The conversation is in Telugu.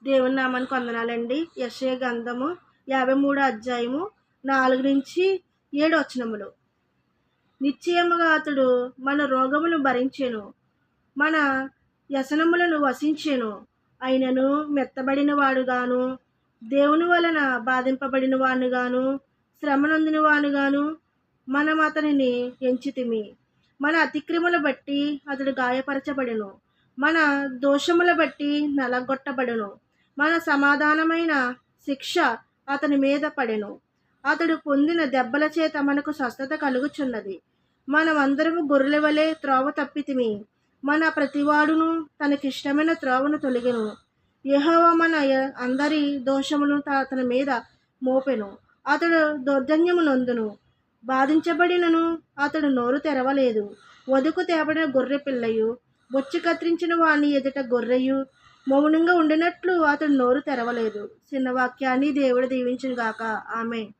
దేవుని నామానికి వందనాలండి. యెషయా గ్రంథము 53 అధ్యాయము 4-7 వచనములు. నిశ్చయముగా అతడు మన రోగములను భరించెను, మన వ్యసనములను వసించెను. అయినను మెత్తబడిన వాడుగాను, దేవుని వలన బాధింపబడిన వాడుగాను, శ్రమనొందిన వాడుగాను మనం అతనిని ఎంచితిమి. మన అతిక్రమముల బట్టి అతడు గాయపరచబడెను, మన దోషముల బట్టి నలగొట్టబడెను. మన సమాధానమైన శిక్ష అతని మీద పడెను. అతడు పొందిన దెబ్బల చేత మనకు స్వస్థత కలుగుచున్నది. మనమందరము గొర్రెల వలె త్రోవ తప్పితిమి, మన ప్రతివాడును తనకిష్టమైన త్రోవను తొలగెను. యెహోవా మన అందరి దోషమును అతని మీద మోపెను. అతడు దౌర్జన్యము నొందును, బాధించబడినను అతడు నోరు తెరవలేదు. వధుకు తేబడిన గొర్రె పిల్లయు, బొచ్చు కత్తిరించిన వాని ఎదుట గొర్రెయు మౌనంగా ఉండినట్లు అతడు నోరు తెరవలేదు. చిన్న వాక్యాన్ని దేవుడు దీవించును గాక. ఆమేన్.